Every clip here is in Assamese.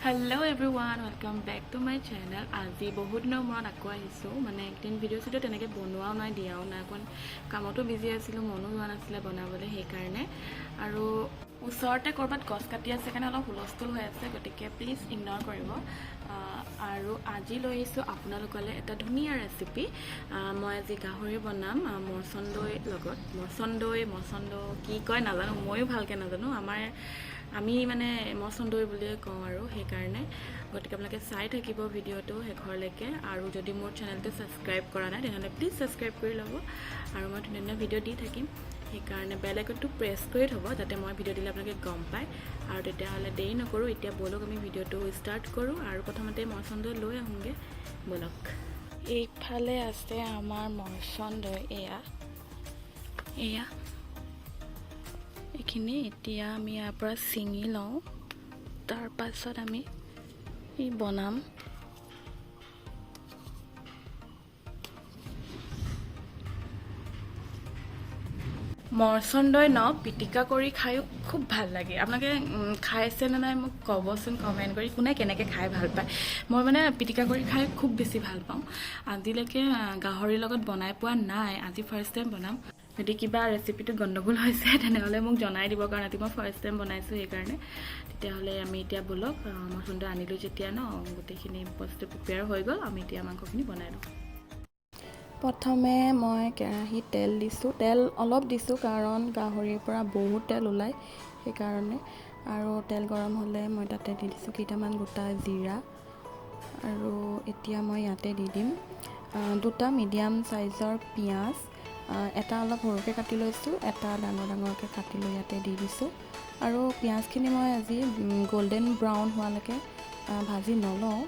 Hello everyone, welcome back to my channel. আজি বহুত দিনৰ মূৰত আকৌ আহিছোঁ মানে একদিন ভিডিঅ' চিডিঅ' তেনেকৈ বনোৱাও নাই দিয়াও নাই অকণ কামতো বিজি আছিলোঁ মনো যোৱা নাছিলে বনাবলৈ সেইকাৰণে আৰু ওচৰতে ক'ৰবাত গছ কাটি আছে কাৰণে অলপ হুলস্থুল হৈ আছে গতিকে প্লিজ ইগন'ৰ কৰিব আৰু আজি লৈ আহিছোঁ আপোনালোকলৈ এটা ধুনীয়া ৰেচিপি মই আজি গাহৰি বনাম মচন্দৈ লগত মচন্দ কি কয় নাজানো ময়ো ভালকৈ নাজানো আমি মানে মচন্দৈ বুলিয়ে কওঁ আৰু সেইকাৰণে গতিকে আপোনালোকে চাই থাকিব ভিডিঅ'টো শেষৰলৈকে আৰু যদি মোৰ চেনেলটো ছাবস্ক্ৰাইব কৰা নাই তেনেহ'লে প্লিজ ছাবস্ক্ৰাইব কৰি ল'ব আৰু মই ধুনীয়া ধুনীয়া ভিডিঅ' দি থাকিম সেইকাৰণে বেল আইকনটো প্ৰেছ কৰি থ'ব যাতে মই ভিডিঅ' দিলে আপোনালোকে গম পায় আৰু তেতিয়াহ'লে দেৰি নকৰোঁ এতিয়া ব'লক আমি ভিডিঅ'টো ষ্টাৰ্ট কৰোঁ আৰু প্ৰথমতে মচন্দৈ লৈ আহোঁগৈ ব'লক এইফালে আছে আমাৰ মচন্দৈ এয়া এইখিনি এতিয়া আমি ইয়াৰ পৰা ছিঙি লওঁ তাৰ পাছত আমি বনাম মচন্দৈ পিটিকা কৰি খায়ো খুব ভাল লাগে আপোনালোকে খাইছেনে নাই মোক ক'বচোন কমেণ্ট কৰি কোনে কেনেকৈ খাই ভাল পায় মই মানে পিটিকা কৰি খাই খুব বেছি ভাল পাওঁ আজিলৈকে গাহৰিৰ লগত বনাই পোৱা নাই আজি ফাৰ্ষ্ট টাইম বনাম যদি কিবা ৰেচিপিটো গণ্ডগোল হৈছে তেনেহ'লে মোক জনাই দিব কাৰণ আজি মই ফাৰ্ষ্ট টাইম বনাইছোঁ সেইকাৰণে তেতিয়াহ'লে আমি এতিয়া ব'লক মচন্দৈ আনিলোঁ যেতিয়া গোটেইখিনি বস্তু প্ৰিপেয়াৰ হৈ গ'ল আমি এতিয়া মাংসখিনি বনাই লওঁ প্ৰথমে মই কেৰাহীত তেল অলপ দিছোঁ কাৰণ গাহৰিৰ পৰা বহুত তেল ওলায় সেইকাৰণে আৰু তেল গৰম হ'লে মই তাতে দি দিছোঁ কেইটামান গোটা জিৰা আৰু এতিয়া মই ইয়াতে দি দিম দুটা মিডিয়াম চাইজৰ পিঁয়াজ এটা অলপ সৰুকৈ কাটি লৈছোঁ এটা ডাঙৰকৈ কাটি লৈ ইয়াতে দি দিছোঁ আৰু পিঁয়াজখিনি মই আজি গল্ডেন ব্ৰাউন হোৱালৈকে ভাজি নলওঁ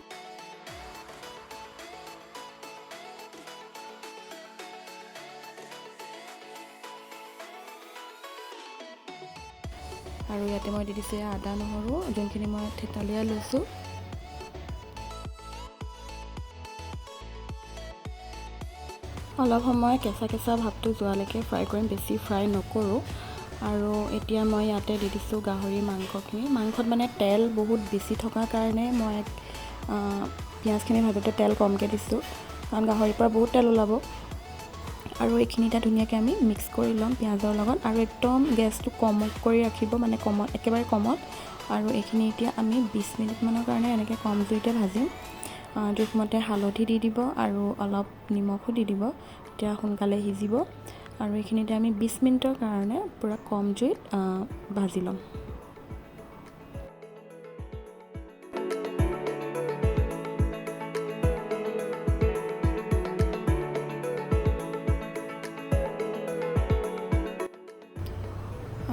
আৰু ইয়াতে মই দি দিছোঁ আদা নহৰু যোনখিনি মই থেতালিয়াই লৈছোঁ অলপ সময় কেঁচা ভাৱটো যোৱালৈকে ফ্ৰাই কৰিম বেছি ফ্ৰাই নকৰোঁ আৰু এতিয়া মই ইয়াতে দি দিছোঁ গাহৰি মাংসত মানে তেল বহুত বেছি থকাৰ কাৰণে মই পিঁয়াজখিনি ভাজোঁতে তেল কমকৈ দিছোঁ কাৰণ গাহৰিৰ পৰা বহুত তেল ওলাব আৰু এইখিনি এতিয়া ধুনীয়াকৈ আমি মিক্স কৰি ল'ম পিঁয়াজৰ লগত আৰু একদম গেছটো কম কৰি ৰাখিব মানে একেবাৰে কমত আৰু এইখিনি এতিয়া আমি 20 মিনিটমানৰ কাৰণে এনেকৈ কম জুইতে ভাজিম জোখমতে হালধি দি দিব আৰু অলপ নিমখো দি দিব তেতিয়া সোনকালে সিজিব আৰু এইখিনিতে আমি 20 মিনিটৰ কাৰণে পূৰা কম জুইত ভাজি ল'ম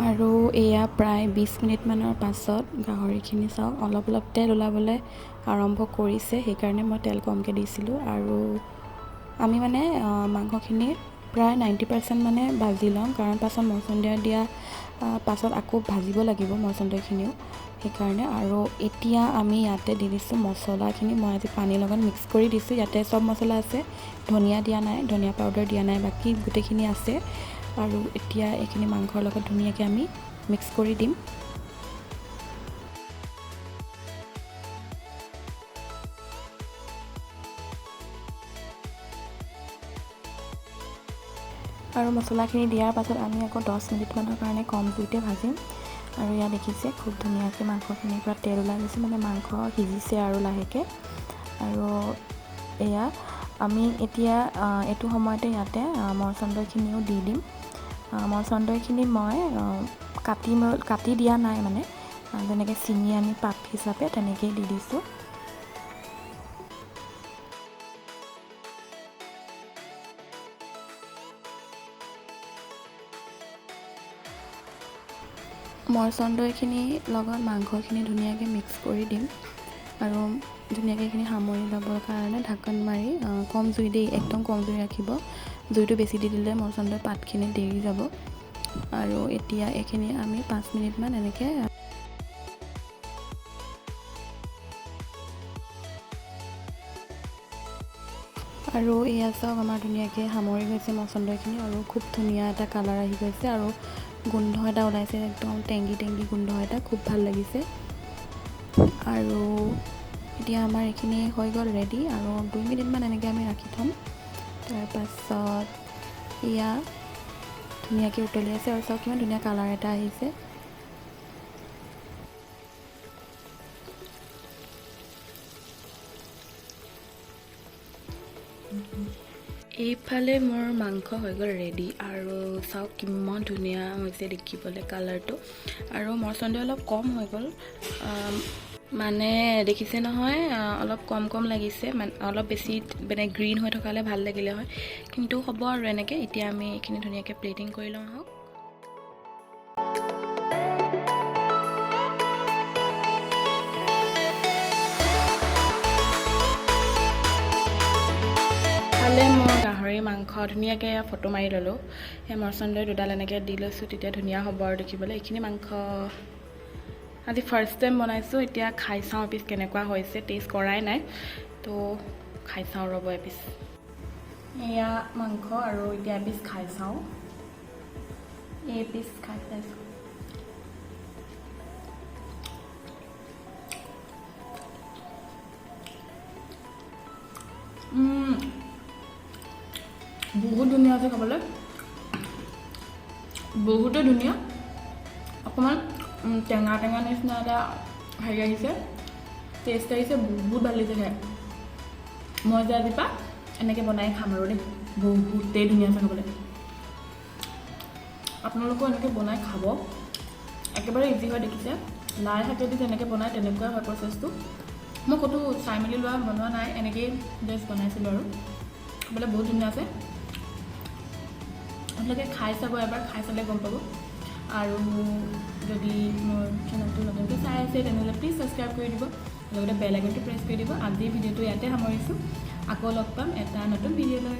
আৰু এয়া প্ৰায় 20 মিনিটমানৰ পাছত গাহৰিখিনি চাওক অলপ তেল ওলাবলৈ আৰম্ভ কৰিছে সেইকাৰণে মই তেল কমকৈ দিছিলোঁ আৰু আমি মানে মাংসখিনি প্ৰায় 90% মানে ভাজি ল'ম কাৰণ পাছত মচন্দৈ দিয়া পাছত আকৌ ভাজিব লাগিব মচন্দৈখিনিও সেইকাৰণে আৰু এতিয়া আমি ইয়াতে দি দিছোঁ মছলাখিনি মই আজি পানীৰ লগত মিক্স কৰি দিছোঁ ইয়াতে চব মছলা আছে ধনিয়া দিয়া নাই ধনিয়া পাউডাৰ দিয়া নাই বাকী গোটেইখিনি আছে আৰু এতিয়া এইখিনি মাংসৰ লগত ধুনীয়াকৈ আমি মিক্স কৰি দিম আৰু মছলাখিনি দিয়াৰ পাছত আমি আকৌ 10 মিনিটমানৰ কাৰণে কম জুইতে ভাজিম আৰু ইয়াত দেখিছে খুব ধুনীয়াকৈ মাংসখিনিৰ পৰা তেল ওলাই গৈছে মানে মাংস সিজিছে আৰু লাহেকৈ আৰু এয়া আমি এতিয়া এইটো সময়তে ইয়াতে মচন্দৈখিনিও দি দিম মচন্দৈখিনি মই কাটি দিয়া নাই মানে যেনেকৈ ছিঙি আনি পাত হিচাপে তেনেকৈয়ে দি দিছোঁ মচন্দৈখিনি লগত মাংসখিনি ধুনীয়াকৈ মিক্স কৰি দিম আৰু ধুনীয়াকৈ এইখিনি সামৰি ল'বৰ কাৰণে ঢাকন মাৰি কম জুই দি একদম কম জুই ৰাখিব জুইটো বেছি দি দিলে মচন্দৈ পাতখিনি দেৰি যাব আৰু এতিয়া এইখিনি আমি 5 মিনিটমান এনেকৈ আৰু এয়া চাওক আমাৰ ধুনীয়াকৈ সামৰি গৈছে মচন্দৈখিনি আৰু খুব ধুনীয়া এটা কালাৰ আহি গৈছে আৰু গোন্ধ এটা ওলাইছে একদম টেংগি গোন্ধ এটা খুব ভাল লাগিছে আৰু এতিয়া আমাৰ এইখিনি হৈ গ'ল ৰেডি আৰু 2 মিনিটমান এনেকৈ আমি ৰাখি থ'ম। তাৰপাছত এয়া ধুনীয়াকৈ উতলি আছে আৰু চাওক কিমান ধুনীয়া কালাৰ এটা আহিছে। এইফালে মোৰ মাংস হৈ গ'ল ৰেডি আৰু চাওক কিমান ধুনীয়া হৈছে দেখিবলৈ কালাৰটো। আৰু মচন্দৰী অলপ কম হৈ গ'ল, মানে দেখিছে নহয় অলপ কম লাগিছে, মানে অলপ বেছি মানে গ্ৰীণ হৈ থকালে ভাল লাগিলে হয়, কিন্তু হ'ব আৰু এনেকৈ। এতিয়া আমি এইখিনি ধুনীয়াকৈ প্লেটিং কৰি লওঁ আহক। ফালে মই গাহৰি মাংস ধুনীয়াকৈ ফটো মাৰি ল'লোঁ, সেই মচন্দৰী দুডাল এনেকৈ দি লৈছোঁ, তেতিয়া ধুনীয়া হ'ব আৰু দেখিবলৈ। এইখিনি মাংস আজি ফাৰ্ষ্ট টাইম বনাইছোঁ, এতিয়া খাই চাওঁ এপিচ কেনেকুৱা হৈছে, টেষ্ট কৰাই নাই, তো খাই চাওঁ ৰ'ব এপিচ। এয়া মাংস আৰু এতিয়া এপিচ খাই চাওঁ, এই পিচ খাই চাইছোঁ। বহুত ধুনীয়া আছে খাবলৈ, বহুতে ধুনীয়া। অকণমান টেঙা নিচিনা এটা হেৰি আহিছে, টেষ্ট আহিছে, বহুত ভাল লাগিছে খাই। মই যে আজিৰ পৰা এনেকৈ বনাই খাম আৰু দেই, বহুতেই ধুনীয়া আছে খাবলৈ। আপোনালোকেও এনেকৈ বনাই খাব, একেবাৰে ইজি হয়। দেখিছে লাই শাকেদি যেনেকৈ বনায় তেনেকুৱাই হয় প্ৰচেছটো। মই ক'তো চাই মেলি বনোৱা নাই, এনেকৈয়ে জাষ্ট বনাইছিলোঁ আৰু খাবলৈ বহুত ধুনীয়া আছে। আপোনালোকে খাই চাব এবাৰ, খাই চালে গম পাব। আৰু যদি মোৰ চেনেলটো নতুনকৈ চাই আছে তেনেহ'লে প্লিজ ছাবস্ক্ৰাইব কৰি দিব, লগতে বেল আইকনটো প্ৰেছ কৰি দিব। আজিৰ ভিডিঅ'টো ইয়াতে সামৰিছোঁ, আকৌ লগ পাম এটা নতুন ভিডিঅ' লৈ।